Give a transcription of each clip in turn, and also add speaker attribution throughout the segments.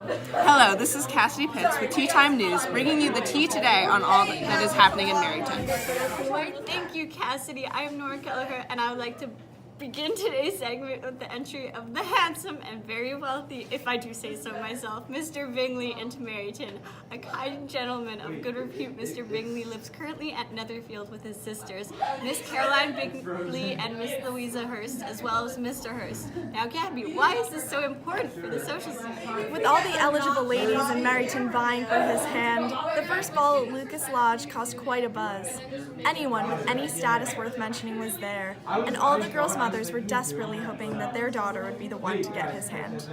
Speaker 1: Hello, this is Cassidy Pitts with Tea Time News, bringing you the tea today on all that is happening in Maryton.
Speaker 2: Thank you, Cassidy. I am Nora Kelleher, and I would like to begin today's segment with the entry of the handsome and very wealthy, if I do say so myself, Mr. Bingley into Maryton. A kind gentleman of good repute, Mr. Bingley lives currently at Netherfield with his sisters, Miss Caroline Bingley and Miss Louisa Hurst, as well as Mr. Hurst. Now, Gabby, why is this so important for the social scene?
Speaker 3: With all the eligible ladies in Maryton vying for his hand, the first ball at Lucas Lodge caused quite a buzz. Anyone with any status worth mentioning was there, and all the girls' mothers were desperately hoping that their daughter would be the one to get his hand.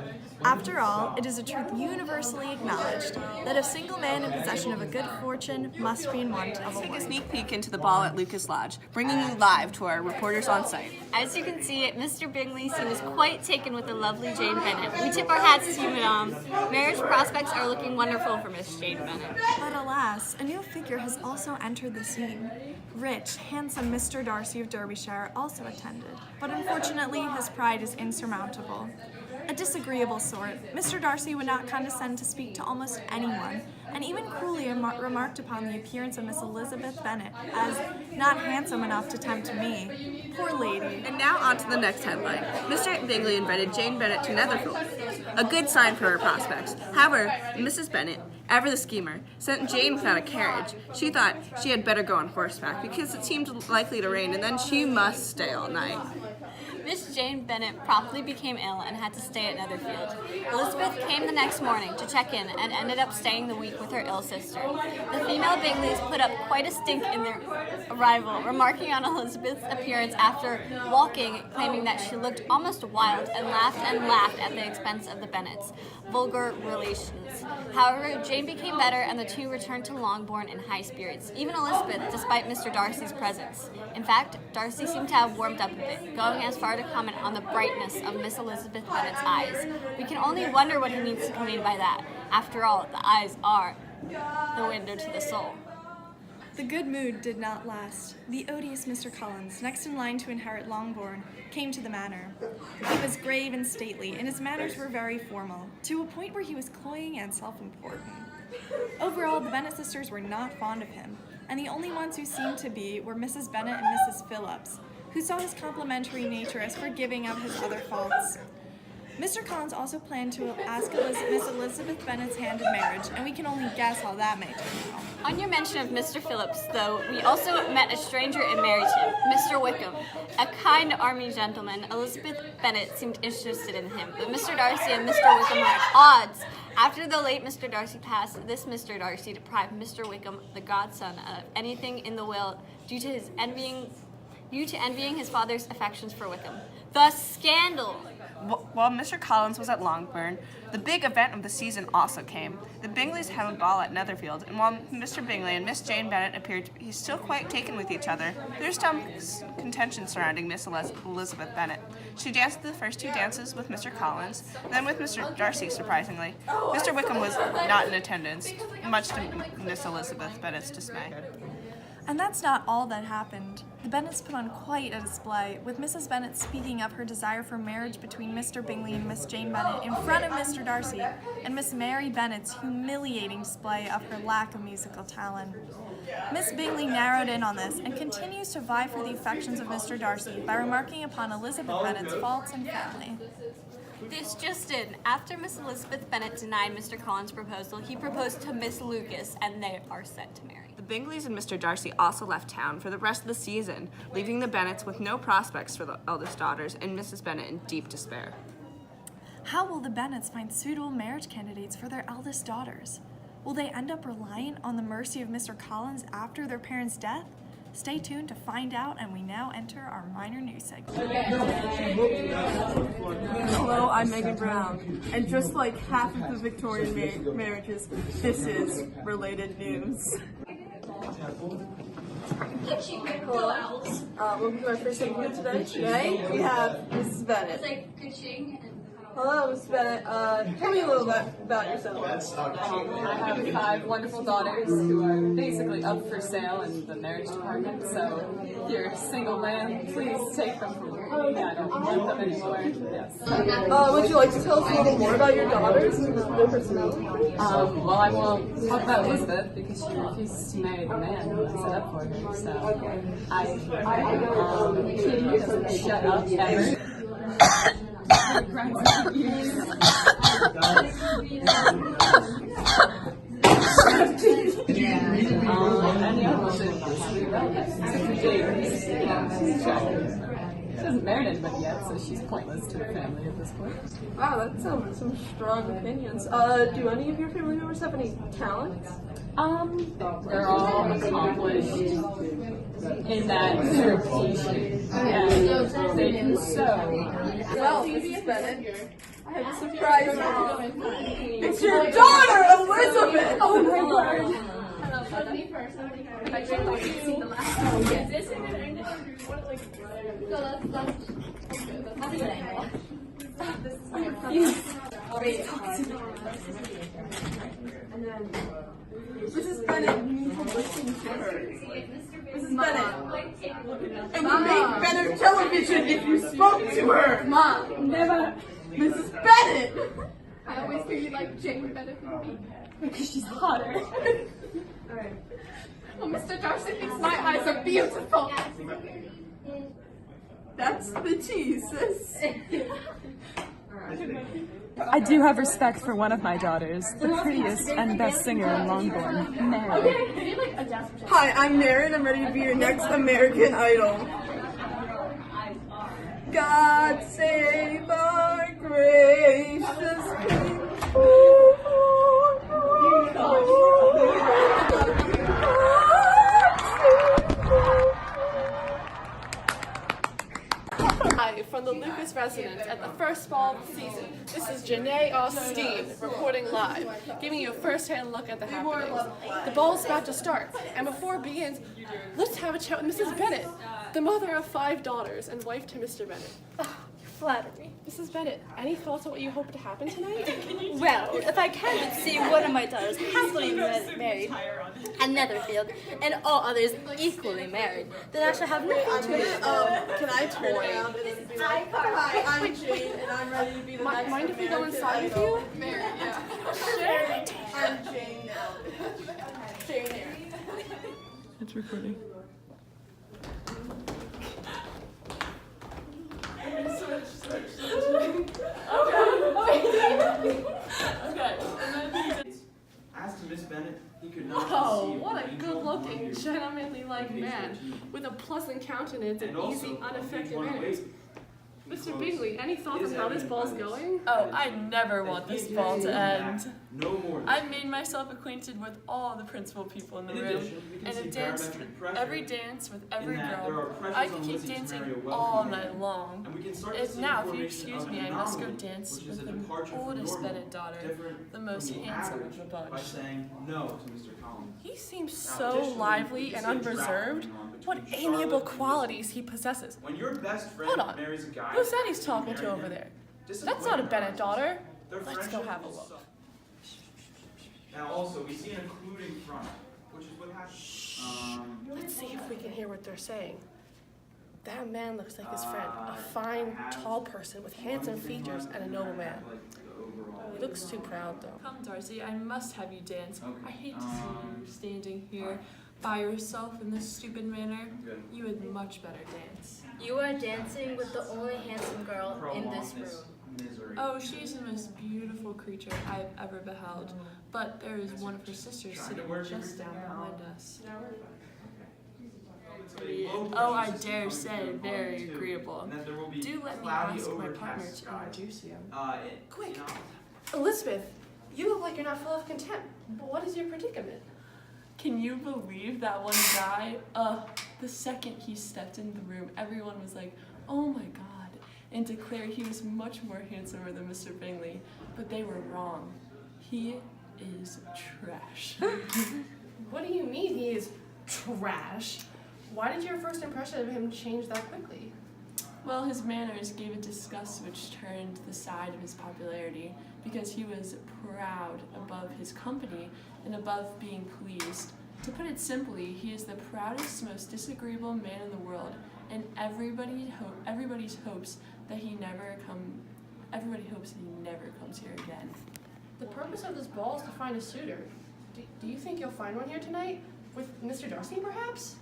Speaker 3: After all, it is a truth universally acknowledged that a single man in possession of a good fortune must be in want of a
Speaker 1: Take a
Speaker 3: wife.
Speaker 1: sneak peek into the ball at Lucas Lodge, bringing you live to our reporters on site.
Speaker 2: As you can see, Mr. Bingley seems quite taken with the lovely Jane Bennet. We tip our hats to you, madame. Marriage prospects are looking wonderful for Miss Jane Bennet.
Speaker 3: But alas, a new figure has also entered the scene. Rich, handsome Mr. Darcy of Derbyshire also attended, but unfortunately his pride is insurmountable. A disagreeable sort, Mr. Darcy would not condescend to speak to almost anyone, and even cruelly remarked upon the appearance of Miss Elizabeth Bennet as not handsome enough to tempt me. Poor lady.
Speaker 1: And now on to the next headline. Mr. Bingley invited Jane Bennet to Netherfield. A good sign for her prospects. However, Mrs. Bennet, ever the schemer, sent Jane without a carriage. She thought she had better go on horseback because it seemed likely to rain and then she must stay all night.
Speaker 2: Miss Jane Bennet promptly became ill and had to stay at Netherfield. Elizabeth came the next morning to check in and ended up staying the week with her ill sister. The female Bingleys put up quite a stink in their arrival, remarking on Elizabeth's appearance after walking, claiming that she looked almost wild, and laughed at the expense of the Bennets' vulgar relations. However, Jane became better and the two returned to Longbourn in high spirits, even Elizabeth, despite Mr. Darcy's presence. In fact, Darcy seemed to have warmed up a bit, going as far to comment on the brightness of Miss Elizabeth Bennet's eyes. We can only wonder what he means to convey by that. After all, the eyes are the window to the soul.
Speaker 3: The good mood did not last. The odious Mr. Collins, next in line to inherit Longbourn, came to the manor. He was grave and stately, and his manners were very formal, to a point where he was cloying and self-important. Overall, the Bennet sisters were not fond of him, and the only ones who seemed to be were Mrs. Bennet and Mrs. Phillips, who saw his complimentary nature as forgiving of his other faults. Mr. Collins also planned to ask Miss Elizabeth Bennet's hand in marriage, and we can only guess how that may turn out.
Speaker 2: On your mention of Mr. Phillips, though, we also met a stranger in Maryton, Mr. Wickham. A kind army gentleman, Elizabeth Bennet seemed interested in him, but Mr. Darcy and Mr. Wickham were at odds. After the late Mr. Darcy passed, this Mr. Darcy deprived Mr. Wickham, the godson, of anything in the will due to envying his father's affections for Wickham. The scandal!
Speaker 1: While Mr. Collins was at Longbourn, the big event of the season also came. The Bingleys had a ball at Netherfield, and while Mr. Bingley and Miss Jane Bennet appeared to be still quite taken with each other, there was some contention surrounding Miss Elizabeth Bennet. She danced the first two dances with Mr. Collins, then with Mr. Darcy, surprisingly. Mr. Wickham was not in attendance, much to Miss Elizabeth Bennet's dismay.
Speaker 3: And that's not all that happened. The Bennets put on quite a display, with Mrs. Bennet speaking of her desire for marriage between Mr. Bingley and Miss Jane Bennet in front of Mr. Darcy, and Miss Mary Bennet's humiliating display of her lack of musical talent. Miss Bingley narrowed in on this and continues to vie for the affections of Mr. Darcy by remarking upon Elizabeth Bennet's faults and family.
Speaker 2: This just in. After Miss Elizabeth Bennet denied Mr. Collins' proposal, he proposed to Miss Lucas, and they are set to marry.
Speaker 1: The Bingleys and Mr. Darcy also left town for the rest of the season, leaving the Bennets with no prospects for the eldest daughters and Mrs. Bennet in deep despair.
Speaker 3: How will the Bennets find suitable marriage candidates for their eldest daughters? Will they end up relying on the mercy of Mr. Collins after their parents' death? Stay tuned to find out, and we now enter our minor news segment.
Speaker 4: Hello, I'm Megan Brown, and just like half of the Victorian marriages, this is related news. Hello. Welcome to our first segment today. Today we have Mrs. Bennet. Hello, Miss Bennett. Tell me a little bit about yourself.
Speaker 5: I have 5 wonderful daughters who are basically up for sale in the marriage department, so if you're a single man, please take them from me. I don't want them anymore. Yes.
Speaker 4: Would you like to tell us a little more about your daughters and their personality?
Speaker 5: Well, I won't talk about Elizabeth because she refuses to marry the man who I set up for her, so Kitty doesn't shut up ever. She hasn't married anybody yet, so she's pointless to her family at this point.
Speaker 4: Wow, that's some strong opinions. Do any of your family members have any talents?
Speaker 5: They're all accomplished in that they're patient and they can sew.
Speaker 4: Well, Mrs. Bennett, I have a surprise for you. It's your daughter, Elizabeth!
Speaker 2: Oh my lord.
Speaker 4: Mrs. Bennett, you need to listen to her. Mrs. Bennett. It would make better television if you spoke to her. Mom, never. Mrs. Bennett!
Speaker 6: I always hear you like Jane better than me.
Speaker 5: Because she's hotter.
Speaker 4: Alright.
Speaker 6: Well, Mr. Darcy thinks my eyes are beautiful.
Speaker 4: That's the tea, sis.
Speaker 7: I do have respect for one of my daughters, the prettiest and best singer in Longbourn, Mary.
Speaker 4: Hi, I'm Mary and I'm ready to be your next American Idol. God save our gracious King.
Speaker 8: Hi, from the Lucas residence at the first ball of the season. This is Janae Austin reporting live, giving you a first-hand look at the happenings. The ball's about to start, and before it begins, let's have a chat with Mrs. Bennett, the mother of 5 daughters and wife to Mr. Bennett.
Speaker 2: You flatter me.
Speaker 8: Mrs. Bennett, any thoughts on what you hope to happen tonight?
Speaker 2: Well, if I can but see one of my daughters happily married at Netherfield and all others equally married, then I shall have nothing to it.
Speaker 4: Can I turn around and be like, hi, I'm Jane and I'm ready to be the next
Speaker 8: Mind if we go
Speaker 4: American
Speaker 8: inside with
Speaker 4: Idol.
Speaker 8: you?
Speaker 4: Mary, yeah. I'm Jane now. Jane here.
Speaker 7: It's recording.
Speaker 9: As to Miss Bennett, he could not
Speaker 8: Oh,
Speaker 9: conceive
Speaker 8: what
Speaker 9: an
Speaker 8: a
Speaker 9: angel
Speaker 8: good-looking,
Speaker 9: wonder
Speaker 8: gentlemanly-like man, with a pleasant countenance and
Speaker 9: also
Speaker 8: easy,
Speaker 9: a
Speaker 8: unaffected
Speaker 9: big one
Speaker 8: manners.
Speaker 9: away.
Speaker 8: Mr. Bingley, any thoughts
Speaker 9: Is
Speaker 8: on how this
Speaker 9: evident
Speaker 8: ball's
Speaker 9: by this.
Speaker 8: going?
Speaker 10: Oh, I never want
Speaker 9: That he
Speaker 10: this ball to
Speaker 9: intends
Speaker 10: end.
Speaker 9: No more.
Speaker 10: I've made myself acquainted with all the principal people in the
Speaker 9: In
Speaker 10: room,
Speaker 9: addition, we can
Speaker 10: and
Speaker 9: see
Speaker 10: have danced
Speaker 9: barometric pressure
Speaker 10: every dance with every
Speaker 9: in that there are
Speaker 10: girl.
Speaker 9: pressures
Speaker 10: I
Speaker 9: on
Speaker 10: could keep
Speaker 9: Lizzie to
Speaker 10: dancing
Speaker 9: marry a wealthy
Speaker 10: all
Speaker 9: man.
Speaker 10: night long.
Speaker 9: And we can start to
Speaker 10: If
Speaker 9: see
Speaker 10: now,
Speaker 9: the
Speaker 10: if you
Speaker 9: formation
Speaker 10: excuse
Speaker 9: of
Speaker 10: me,
Speaker 9: an
Speaker 10: I must go
Speaker 9: anomaly,
Speaker 10: dance
Speaker 9: which is
Speaker 10: with
Speaker 9: a
Speaker 10: the
Speaker 9: departure from
Speaker 10: oldest
Speaker 9: normal,
Speaker 10: Bennett daughter,
Speaker 9: different
Speaker 10: the most
Speaker 9: from the
Speaker 10: handsome
Speaker 9: average,
Speaker 10: of the
Speaker 9: by
Speaker 10: bunch.
Speaker 9: saying no to Mr. Collins.
Speaker 10: He seems
Speaker 9: Now,
Speaker 10: so
Speaker 9: additionally,
Speaker 10: lively
Speaker 9: we
Speaker 10: and
Speaker 9: can see a drought
Speaker 10: unreserved.
Speaker 9: going on
Speaker 10: What
Speaker 9: between
Speaker 10: amiable
Speaker 9: Charlotte and
Speaker 10: qualities he possesses.
Speaker 9: When your best friend
Speaker 10: Hold on.
Speaker 9: marries a guy,
Speaker 10: Who's that he's
Speaker 9: you
Speaker 10: talking to
Speaker 9: marry
Speaker 10: over
Speaker 9: him.
Speaker 10: there? That's
Speaker 9: Disappointment
Speaker 10: not a Bennett
Speaker 9: arises.
Speaker 10: daughter.
Speaker 9: Their
Speaker 10: Let's go
Speaker 9: friendship
Speaker 10: have a
Speaker 9: will
Speaker 10: look.
Speaker 9: suffer. Now also, we see an occluding front, which is what happens.
Speaker 8: Let's see if we can hear what they're saying. That man looks like his friend, a fine, tall person with handsome features and a noble man. He looks too proud, though.
Speaker 10: Come, Darcy, I must have you dance. I hate to see you standing here by yourself in this stupid manner. You would much better dance.
Speaker 2: You are dancing with the only handsome girl in this room.
Speaker 9: Misery.
Speaker 10: Oh, she's the most beautiful creature I've ever beheld. But there is one of her sisters sitting just down behind us. Oh, I dare say, very agreeable.
Speaker 9: And that there will be
Speaker 10: Do let me
Speaker 9: cloudy,
Speaker 10: ask my
Speaker 9: overcast
Speaker 10: partner to
Speaker 9: skies.
Speaker 10: introduce you.
Speaker 8: Quick. Elizabeth, you look like you're not full of contempt. But what is your predicament?
Speaker 10: Can you believe that one guy? The second he stepped in the room, everyone was like, oh my god, and declared he was much more handsomer than Mr. Bingley. But they were wrong. He is trash.
Speaker 8: What do you mean he is trash? Why did your first impression of him change that quickly?
Speaker 10: Well, his manners gave a disgust which turned the side of his popularity, because he was proud above his company and above being pleased. To put it simply, he is the proudest, most disagreeable man in the world, and everybody hopes that he never comes here again.
Speaker 8: The purpose of this ball is to find a suitor. Do you think you'll find one here tonight? With Mr. Darcy, perhaps?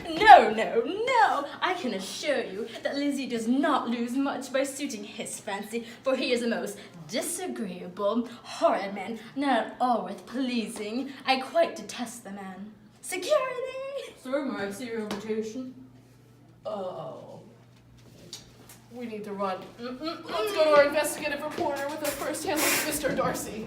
Speaker 11: No, no, no! I can assure you that Lizzie does not lose much by suiting his fancy, for he is a most disagreeable, horrid man, not at all worth pleasing. I quite detest the man. Security!
Speaker 4: Sir, may I see your invitation?
Speaker 8: Oh. We need to run. Let's go to our investigative reporter with a first-hand look at Mr. Darcy.